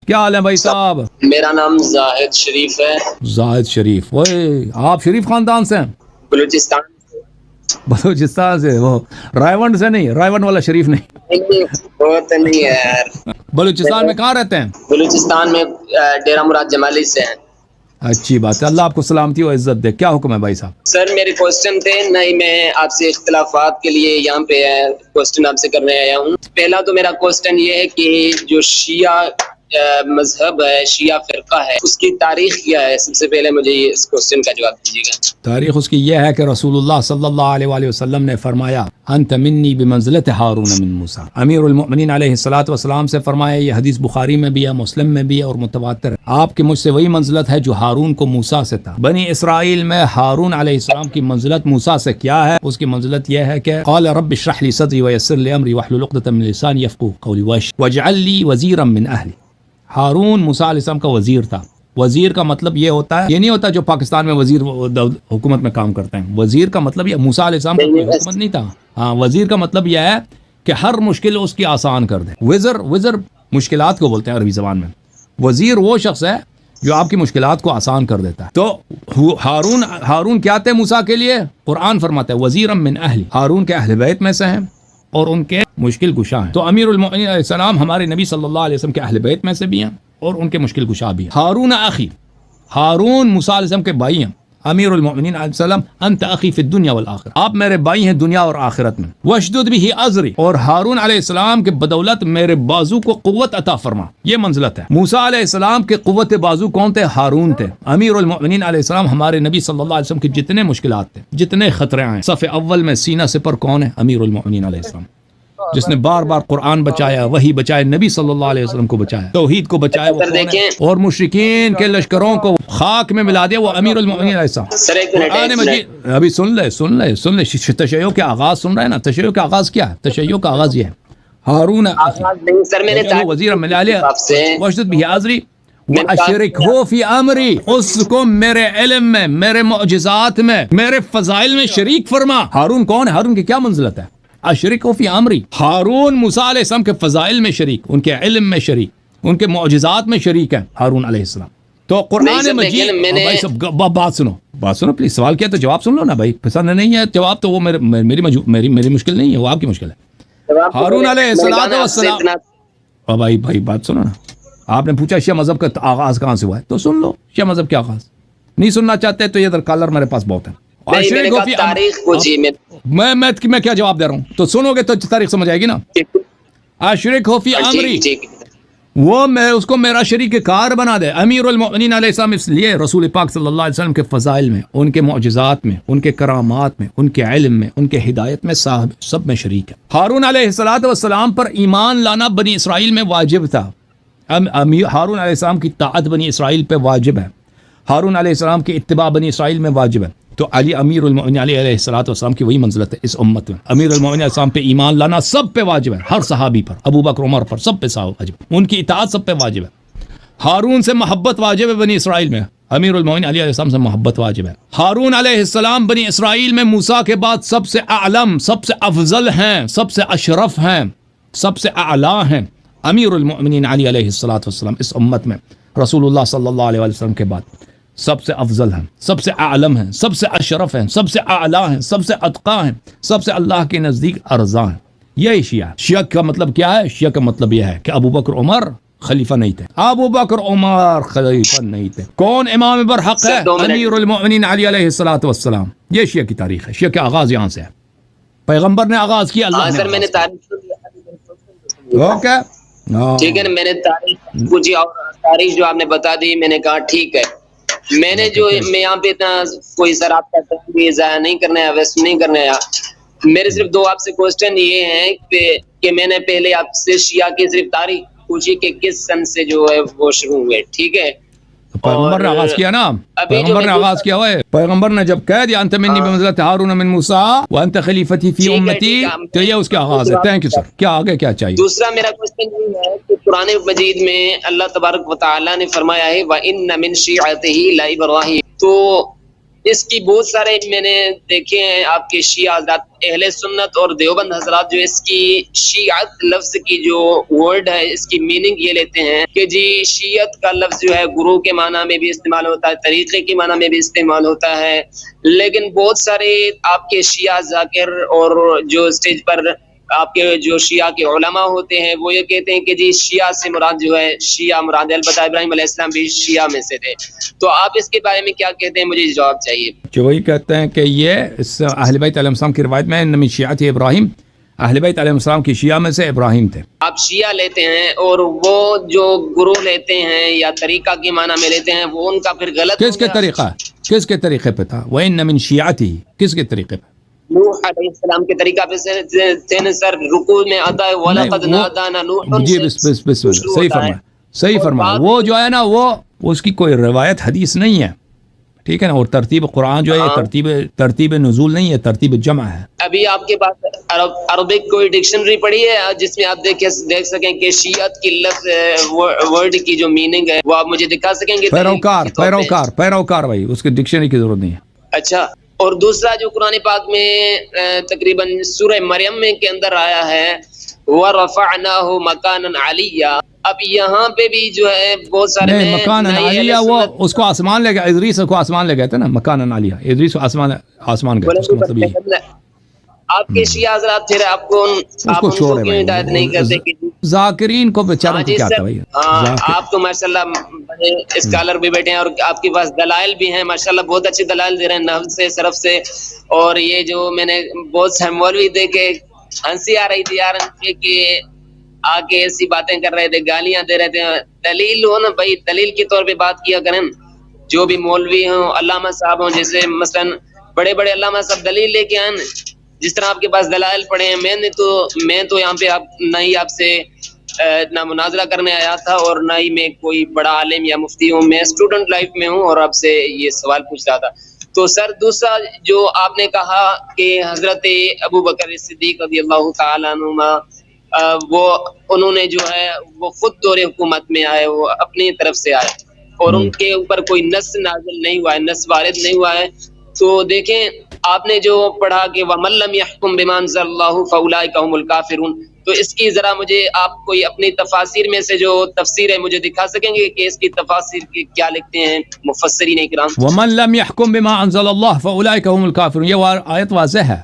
کیا حال ہے بھائی صاحب؟ میرا نام زاہد شریف ہے. زاہد شریف، وہ آپ شریف خاندان سے ہیں؟ بلوچستان. بلوچستان سے، وہ رائے سے نہیں، رائے والا شریف نہیں. وہ تو نہیں ہے یار. بلوچستان میں کہاں رہتے ہیں؟ بلوچستان میں ڈیرہ مراد جمالی سے ہیں. اچھی بات ہے، اللہ آپ کو سلامتی و عزت دے. کیا حکم ہے بھائی صاحب؟ سر میرے کوسچن تھے، نہیں میں آپ سے اختلافات کے لیے یہاں پہ کوسچن آپ سے کرنے آیا ہوں. پہلا تو میرا کوسچن یہ ہے کہ جو شیعہ مذہب ہے، شیعہ فرقہ ہے، اس کی تاریخ کیا ہے؟ سب سے پہلے مجھے اس کوسچن کا جواب دیجیے گا. تاریخ اس کی یہ ہے کہ رسول اللہ صلی اللہ علیہ وآلہ وسلم نے فرمایا انت منی بمنزلت ہارون من موسیٰ. امیر المؤمنین علیہ الصلوۃ والسلام سے فرمایا، یہ حدیث بخاری میں بھی ہے، مسلم میں بھی ہے اور متواتر ہے، آپ کی مجھ سے وہی منزلت ہے جو ہارون کو موسیٰ سے تھا. بنی اسرائیل میں ہارون علیہ السلام کی منزلت موسیٰ سے کیا ہے؟ اس کی منزلت یہ ہے کہ قال رب اشرح لی صدری ویسر لی امری واحلل عقدۃ من لسانی یفقهوا قولی واجعل لی وزیرا من اہلی. ہارون موسیٰ علیہ السلام کا وزیر تھا. وزیر کا مطلب یہ ہوتا ہے، یہ نہیں ہوتا جو پاکستان میں وزیر حکومت میں کام کرتے ہیں. وزیر کا مطلب یہ موسیٰ علیہ السلام کا کوئی حکومت نہیں تھا. ہاں، وزیر کا مطلب یہ ہے کہ ہر مشکل اس کی آسان کر دے. وزر مشکلات کو بولتے ہیں عربی زبان میں. وزیر وہ شخص ہے جو آپ کی مشکلات کو آسان کر دیتا ہے. تو ہارون کیا تھے موسیٰ کے لیے؟ قرآن فرماتا ہے وزیرا من اہلی، ہارون کے اہل بیت میں سے ہیں اور ان کے مشکل کشا ہیں. تو امیر المؤمنین علیہ السلام ہمارے نبی صلی اللہ علیہ وسلم کے اہل بیت میں سے بھی ہیں اور ان کے مشکل کشا بھی ہیں. ہارون اخی، ہارون موسیٰ علیہ السلام کے بھائی ہیں. امیر المؤمنین علیہ السلام انت اخی فی الدنیا والآخرہ، آپ میرے بھائی ہیں دنیا اور آخرت میں. واشدد بہ ازری، اور ہارون علیہ السلام کے بدولت میرے بازو کو قوت عطا فرما. یہ منزلت ہے. موسیٰ علیہ السلام کے قوت بازو کون تھے؟ ہارون تھے. امیر المؤمنین علیہ السلام ہمارے نبی صلی اللہ علیہ وسلم کی جتنے مشکلات تھے، جتنے خطرے آئے، صف اول میں سینہ سپر کون ہے؟ امیر المؤمنین علیہ السلام، جس نے بار بار قرآن بچایا، وہی بچایا، نبی صلی اللہ علیہ وسلم کو بچایا، توحید کو بچایا، وہ کون ہے؟ اور مشرکین کے لشکروں کو خاک میں ملا دیا، وہ امیر المؤمنین علیہ السلام. قرآن مجید ابھی سن لے تشیع کے آغاز سن رہے ہیں نا؟ تشیع کا آغاز کیا ہے؟ تشیع کا آغاز یہ ہے ہارون وزیر من اہلی واشدد بہ ازری واشرکہ فی امری، اس کو میرے علم میں، میرے معجزات میں، میرے فضائل میں شریک فرما. ہارون کون ہے؟ ہارون کی کیا منزلت ہے؟ اشرکہ فی امری. ہارون موسیٰ علیہ السلام کے فضائل میں شریک، ان کے علم میں شریک، ان کے معجزات میں شریک ہے ہارون علیہ السلام. تو قرآن مجید بات سنو پلیز. سوال کیا تو جواب سن لو نا بھائی. پسند نہیں ہے جواب تو وہ میری مشکل نہیں ہے، وہ آپ کی مشکل ہے. ہارون علیہ السلام، بھائی بات سنو نا. آپ نے پوچھا شیعہ مذہب کا آغاز کہاں سے ہوا ہے، تو سن لو شیعہ مذہب کا آغاز. نہیں سننا چاہتے تو یہ کالر میرے پاس بہت ہے. میں کیا جواب دے رہا ہوں تو سنو گے تو تاریخ سمجھ آئے گی نا. اشرک ہو فی امری، وہ میں اس کو میرا شریک کار بنا دے. امیر المؤمنین علیہ السلام اس لیے رسول پاک صلی اللہ علیہ وسلم کے فضائل میں، ان کے معجزات میں، ان کے کرامات میں، ان کے علم میں، ان کے ہدایت میں، سب میں شریک ہے. ہارون علیہ السلام پر ایمان لانا بنی اسرائیل میں واجب تھا. ہارون علیہ السلام کی طاعت بنی اسرائیل پہ واجب ہے. ہارون علیہ السلام کی اتباع بنی اسرائیل میں واجب ہے. تو علی امیر المؤمنین علیہ السلام کی وہی منزلت ہے اس امت میں. امیر المؤمنین علیہ السلام پہ ایمان لانا سب پہ واجب ہے، ہر صحابی پر، ابو بکر عمر پر، سب پہ واجب ہے. ان کی اطاعت سب پہ واجب ہے. ہارون سے محبت واجب ہے بنی اسرائیل میں. امیر المؤمنین علیہ السلام سے محبت واجب ہے. ہارون علیہ السلام بنی اسرائیل میں موسیٰ کے بعد سب سے اعلم، سب سے افضل ہیں، سب سے اشرف ہیں، سب سے اعلیٰ ہیں. امیر المؤمنین علی علیہ السلام اس امت میں رسول اللہ صلی اللہ علیہ وسلم کے بعد سب سے افضل ہیں، سب سے اعلم ہیں، سب سے اشرف ہیں، سب سے اعلیٰ ہیں، سب سے اتقیٰ ہیں، سب سے اللہ کے نزدیک ارزاں ہیں. یہی شیعہ. شیعہ کا مطلب کیا ہے؟ شیعہ کا مطلب یہ ہے کہ ابو بکر عمر خلیفہ نہیں تھے. ابو بکر عمر خلیفہ نہیں تھے. کون امام برحق ہے؟ امیر المؤمنین علی علیہ السلام. یہ شیعہ کی تاریخ ہے. شیعہ کا آغاز یہاں سے ہے. پیغمبر نے آغاز کیا، اللہ نے. میں نے اوکے ٹھیک ہے نا، میں نے تاریخ پوچھی اور تاریخ جو آپ نے بتا دی، میں نے کہا ٹھیک ہے. میں نے جو میں یہاں پہ اتنا کوئی سر آپ کا ٹائم ضائع نہیں کرنا ہے، ویسٹ نہیں کرنا ہے. میرے صرف دو آپ سے کوسچن یہ ہیں کہ میں نے پہلے آپ سے شیعہ کی صرف تاریخ پوچھی کہ کس سن سے جو ہے وہ شروع ہوئے. ٹھیک ہے، پیغمبر نے آغاز کیا نا، پیغمبر نے آغاز کیا ہوا ہے. پیغمبر نے جب کہہ دیا انت منی بمنزلت ہارون من موسیٰ وانت خلیفتی فی امتی، تو یہ اس کا آغاز ہے. Thank you sir. کیا آگے کیا چاہیے؟ دوسرا میرا کوسچن یہ ہے کہ قرآن مجید میں اللہ تبارک و تعالی نے فرمایا ہے وَإِنَّ مِن شِيعَتِهِ لَإِبْرَاهِيمَ. تو اس کی بہت سارے میں نے دیکھے ہیں آپ کے شیعہ حضرات اہل سنت اور دیوبند حضرات جو اس کی شیعت لفظ کی جو ورڈ ہے اس کی میننگ یہ لیتے ہیں کہ جی شیعت کا لفظ جو ہے گرو کے معنی میں بھی استعمال ہوتا ہے، طریقے کے معنی میں بھی استعمال ہوتا ہے، لیکن بہت سارے آپ کے شیعہ ذاکر اور جو اسٹیج پر آپ کے جو شیعہ کے علماء ہوتے ہیں وہ یہ کہتے ہیں کہ جی شیعہ سے مراد جو ہے شیعہ مراد ہے، البتہ ابراہیم علیہ السلام بھی شیعہ میں سے تھے، تو آپ اس کے بارے میں کیا کہتے ہیں؟ مجھے جواب چاہیے۔ جو وہی کہتے ہیں کہ یہ اس اہل بیت علیہ السلام کی روایت میں من شیعت ابراہیم، اہل بیت علیہ السلام کی شیعہ میں سے ابراہیم تھے۔ آپ شیعہ لیتے ہیں اور وہ جو گرو لیتے ہیں یا طریقہ کے معنی میں لیتے ہیں وہ ان کا پھر غلط کس کے طریقہ، کس کے طریقے پہ تھا؟ وَإِنَّ مِن شِيَعَتِهِ، کس کے طریقے پہ؟ نوح علیہ السلام کے طریقہ پہ سے سر رکوع میں آتا ہے وَلَقَدْ نَادَانَا نُوحٌ، جی بس صحیح فرمایا، صحیح فرمایا۔ وہ جو ہے نا وہ اس کی کوئی روایت حدیث نہیں ہے، ٹھیک ہے نا، اور ترتیب قرآن جو ہے یہ ترتیب نزول نہیں ہے، ترتیب جمع ہے۔ ابھی آپ کے پاس عربک کوئی ڈکشنری پڑھی ہے جس میں آپ دیکھ سکیں کہ شیعت کی لفظ ورڈ کی جو میننگ ہے وہ آپ مجھے دکھا سکیں گے؟ پیروکار بھائی، اس کی ڈکشنری کی ضرورت نہیں ہے۔ اچھا، اور دوسرا جو قرآن پاک میں تقریباً سورہ مریم میں کے اندر آیا ہے وَرَفَعْنَاهُ مَكَانًا عَلِيًّا، اب یہاں پہ بھی جو ہے بہت سارے نہیں، مکان عالیہ وہ اس کو آسمان لے گیا، ادریس کو آسمان لے گئے تھے نا، مکان عالیہ ادریس کو آسمان گئے، اس کا مطلب یہ آپ کے شیعہ حضرات پھر آپ کو چھوڑے کیوں ہدایت نہیں کرتے کہ ذاکرین کو بیچاروں کو کیا تھا بھائی؟ آپ تو ماشاءاللہ بڑے اسکالر بھی بیٹھے ہیں اور آپ کے پاس دلائل بھی ہیں ماشاءاللہ، بہت اچھے دلائل دے رہے ہیں نحو سے، صرف سے، اور یہ جو میں نے بہت سے مولوی دیکھے ہنسی آ رہی تھی یار کہ آ کے ایسی باتیں کر رہے تھے، گالیاں دے رہے تھے۔ دلیل ہو نا بھائی، دلیل کے طور پہ بات کیا کریں، جو بھی مولوی ہوں، علامہ صاحب ہوں، جیسے مثلا بڑے بڑے علامہ صاحب دلیل لے کے آئیں، جس طرح آپ کے پاس دلائل پڑے ہیں۔ میں تو یہاں پہ نہ ہی آپ سے نہ مناظرہ کرنے آیا تھا اور نہ ہی میں کوئی بڑا عالم یا مفتی ہوں، میں اسٹوڈنٹ لائف میں ہوں اور آپ سے یہ سوال پوچھ رہا تھا۔ تو سر دوسرا جو آپ نے کہا کہ حضرت ابو بکر صدیق رضی اللہ تعالیٰ عنہما وہ انہوں نے جو ہے وہ خود دور حکومت میں آئے، وہ اپنی طرف سے آئے اور ان کے اوپر کوئی نص نازل نہیں ہوا ہے، نص وارد نہیں ہوا ہے۔ تو دیکھیں آپ نے جو پڑھا کہ وَمَن لَّمْ يَحْكُم بِمَا أَنزَلَ اللَّهُ فَأُولَٰئِكَ هُمُ الْكَافِرُونَ، تو اس کی ذرا مجھے آپ کوئی اپنی تفاسیر میں سے جو تفسیر ہے مجھے دکھا سکیں گے کہ اس کی تفاسیر کیا لکھتے ہیں مفسرین اکرام؟ وَمَن لَّمْ يَحْكُم بِمَا أَنزَلَ اللَّهُ فَأُولَٰئِكَ هُمُ الْكَافِرُونَ، یہ آیت واضح ہے،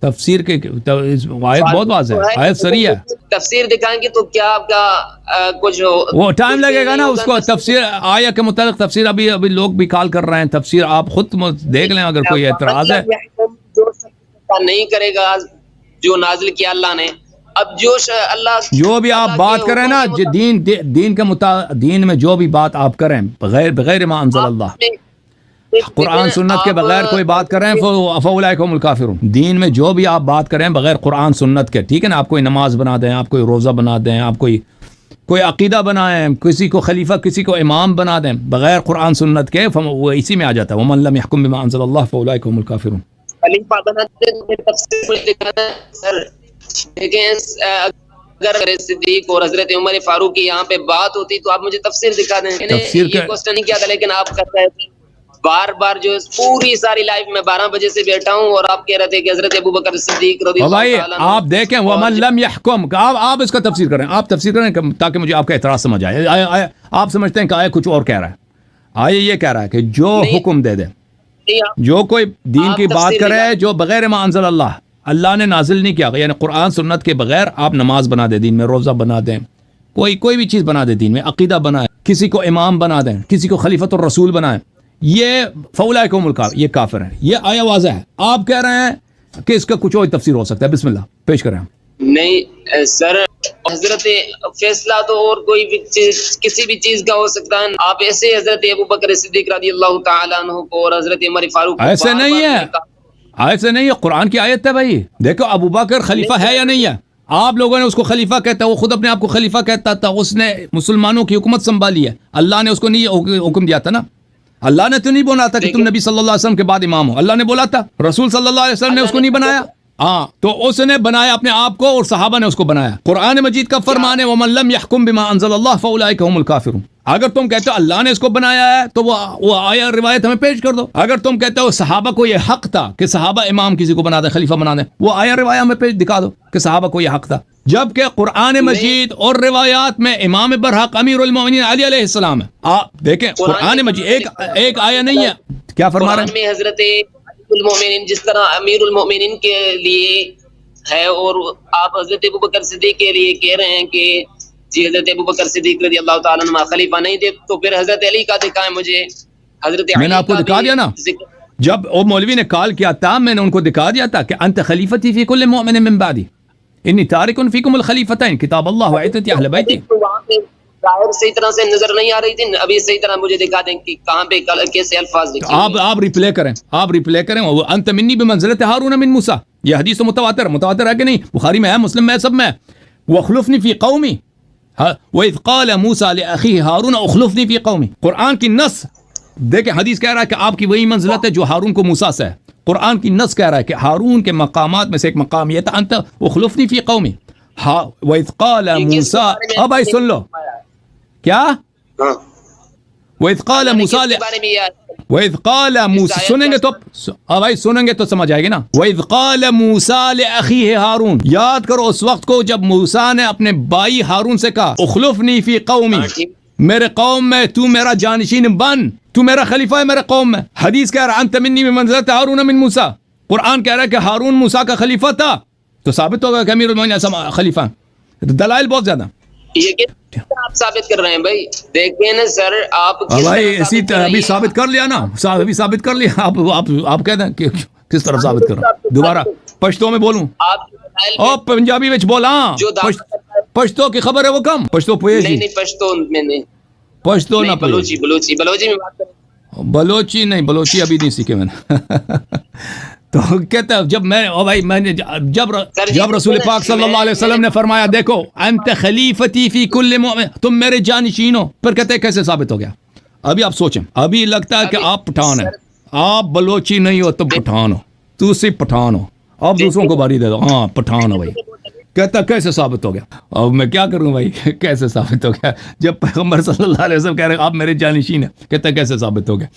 تفسیر کی آیت بہت واضح ہے، آیت صریح ہے۔ تفسیر دکھائیں گے تو کیا آپ کا کچھ وہ ٹائم لگے گا نا اس کو، تفسیر آیت کے متعلق تفسیر ابھی لوگ بھی کال کر رہے ہیں، تفسیر آپ خود دیکھ لیں اگر کوئی اعتراض ہے۔ نہیں کرے گا جو نازل کیا اللہ نے، اب جو اللہ جو بھی آپ بات کریں نا دین کے دین میں جو بھی بات آپ کریں بغیر ما انزل اللہ، قرآن سنت کے بغیر کوئی بات کریں فاولئک هم الکافرون، دین میں جو بھی آپ بات کریں بغیر قرآن سنت کے، ٹھیک ہے نا، آپ کوئی نماز بنا دیں، آپ کوئی روزہ بنا دیں، آپ کوئی عقیدہ بنائیں، کسی کو خلیفہ کسی کو امام بنا دیں بغیر قرآن سنت کے، وہ اسی میں آ جاتا ہے ومن لم يحكم بما انزل الله فاولئک هم الکافرون۔ خلیفہ بناتے ہیں تفسیر مجھے دکھانا ہے سر، دیکھیں اگر صدیق اور حضرت عمر فاروق کی یہاں پہ بات ہوتی تو آپ مجھے تفسیر دکھا دیں۔ تفسیر یہ کوسچن نہیں کیا تھا لیکن آپ کر رہے تھے بار جو پوری ساری لائف میں 12 بجے سے بیٹھا ہوں اور آپ کہہ رہے تھے کہ حضرت ابو بکر صدیق رضی اللہ تعالیٰ عنہ، آپ دیکھیں ومن لم يحكم، آپ اس کا تفسیر کریں، آپ تفسیر کریں تاکہ مجھے آپ کا اعتراض سمجھ آئے۔ آپ سمجھتے ہیں کہ آئے کچھ اور کہہ رہا ہے، آئے یہ کہہ رہا ہے کہ جو حکم دے دے، جو کوئی دین کی بات کرے جو بغیر ما انزل اللہ نے نازل نہیں کیا، یعنی قرآن سنت کے بغیر آپ نماز بنا دیں دین میں، روزہ بنا دیں، کوئی بھی چیز بنا دیں دین میں، عقیدہ بنائیں، کسی کو امام بنا دیں، کسی کو خلیفۃ الرسول بنائیں، یہ فاولئک هم الکافرون، یہ کافر ہیں، یہ آیا واضح ہے۔ آپ کہہ رہے ہیں کہ اس کا کچھ اور تفسیر ہو سکتا ہے، بسم اللہ پیش کریں۔ نہیں سر، حضرت فیصلہ تو اور کوئی بھی چیز کسی بھی چیز کا ہو سکتا ہے، آپ ایسے حضرت ابو بکر صدیق رضی اللہ تعالیٰ عنہ کو اور حضرت عمر فاروق کو ایسے نہیں ہے، ایسے نہیں ہے، قرآن کی آیت ہے بھائی، دیکھو ابو بکر خلیفہ ہے یا نہیں ہے، آپ لوگوں نے اس کو خلیفہ کہتا ہے، وہ خود اپنے آپ کو خلیفہ کہتا تھا، اس نے مسلمانوں کی حکومت سنبھالی ہے، اللہ نے اس کو نہیں حکم دیا تھا نا، اللہ نے تو نہیں بولا تھا کہ تم نبی صلی اللہ علیہ وسلم کے بعد امام ہو، اللہ نے بولا تھا، رسول صلی اللہ علیہ وسلم نے اس کو نہیں بنایا، ہاں تو اس نے بنایا اپنے آپ کو اور صحابہ نے اس کو بنایا۔ قرآن مجید کا فرمان ہے وَمَن لَّمْ يَحْكُم بِمَا أَنزَلَ اللَّهُ فَأُولَئِكَ هُمُ الْكَافِرُونَ۔ اگر تم کہتے ہو اللہ نے اس کو بنایا ہے تو وہ آیا روایت ہمیں پیش کر دو. اگر تم کہتے ہو صحابہ کو یہ حق تھا کہ صحابہ امام کسی کو بنا دیں, خلیفہ بنا دیں, وہ آیا روایت ہمیں پیش دکھا دو کہ صحابہ کو یہ حق تھا. جبکہ قرآن مجید اور روایات میں امام برحق امیر المومنین علی علیہ السلام ہے. آپ دیکھیں قرآن مجید ایک آیا نہیں ہے. کیا فرما رہے ہیں؟ میں حضرت المومنین جس طرح امیر المومنین کے لیے ہے اور آپ حضرت ابوبکر صدیق کے لیے کہہ رہے ہیں کہ جی حضرت ابوبکر صدیق رضی اللہ تعالیٰ عنہ خلیفہ نہیں تھے, تو پھر حضرت علی کا دکھائیں مجھے. حضرت میں نے آپ کو دکھا دیا نا, جب وہ مولوی نے کال کیا تھا میں نے ان کو دکھا دیا تھا کہ انت خلیفتی فی کل مؤمن من بعدی انی تارک فیکم الخلیفتین کتاب اللہ و عزت اہل بیتی. ظاہر صحیح طرح سے نظر نہیں آ رہی تھی, ابھی صحیح طرح مجھے دکھا دیں کہ کہاں پہ کیسے الفاظ لکھے. آپ ریپلے کریں انت منی بمنزلت ہارون من موسیٰ. یہ حدیث تو متواتر ہے کہ نہیں؟ بخاری میں ہے, مسلم میں ہے, سب میں ہے. واخلفنی فی قومی وَإِذْ قَالَ مُوسَىٰ لِأَخِيهِ هَارُونَ اُخْلُفْنِي فِي قَوْمِي. قرآن کی نص دیکھیں, حدیث کہہ رہا ہے کہ آپ کی وہی منزلت ہے جو ہارون کو موسیٰ سے ہے. قرآن کی نص کہہ رہا ہے کہ ہارون کے مقامات میں سے ایک مقام یہ تھا انت اخلفنی فی قومی. وَإِذْ قَالَ مُوسَىٰ, اب آئی سن لو کیا, وَإِذْ قَالَ مُوسَىٰ وَإِذْ قَالَ مُوسَىٰ, سنیں گے تو اب آئی سنیں گے تو سمجھ آئے گی نا. وَإِذْ قَالَ مُوسَىٰ لِأَخِيهِ ہارون, یاد کرو اس وقت کو جب موسیٰ نے اپنے بھائی ہارون سے کہا اخلفنی فی قومی, میرے قوم میں تو میرا جانشین بن, تو میرا خلیفہ ہے میرے قوم میں. حدیث کہہ رہا انت منی بمنزلت ہارون من موسیٰ, قرآن کہہ رہا ہے کہ ہارون موسیٰ کا خلیفہ تھا, تو ثابت ہوگا کہ امیر المومنین خلیفہ. دلائل بہت زیادہ. یہ آپ ثابت کر رہے ہیں بھائی, دیکھیں نا سر آپ بھائی اسی طرح ابھی ثابت کر لیا نا, ابھی ثابت کر لیا. آپ کہہ دیں کہ کس طرف ثابت کر رہا ہوں, دوبارہ پشتو میں بولوں اور پنجابی میں بولا, پشتو کی خبر ہے وہ کم, پشتو پوئے جی, نہیں پشتو میں نہیں, پشتو نہ بلوچی میں بات کریں. بلوچی نہیں, بلوچی ابھی نہیں سیکھے میں نے. تو کہتا ہے جب میں نے جب رسول پاک صلی اللہ علیہ وسلم نے فرمایا دیکھو انت خلیفتی فی کل مؤمن, تم میرے جانشین ہو, پھر کہتے ہیں کیسے ثابت ہو گیا. ابھی آپ سوچیں, ابھی لگتا ہے کہ آپ پٹھان ہیں, آپ بلوچی نہیں ہو, تم پٹھان ہو, تو صرف پٹھان ہو, آپ دوسروں کو باری دے دو, ہاں پٹھان ہو بھائی. کہتا کیسے ثابت ہو گیا. اب میں کیا کروں بھائی, کیسے ثابت ہو گیا جب پیغمبر صلی اللہ علیہ وسلم کہہ رہے آپ میرے جانشین ہیں, کہتا کیسے ثابت ہو گیا.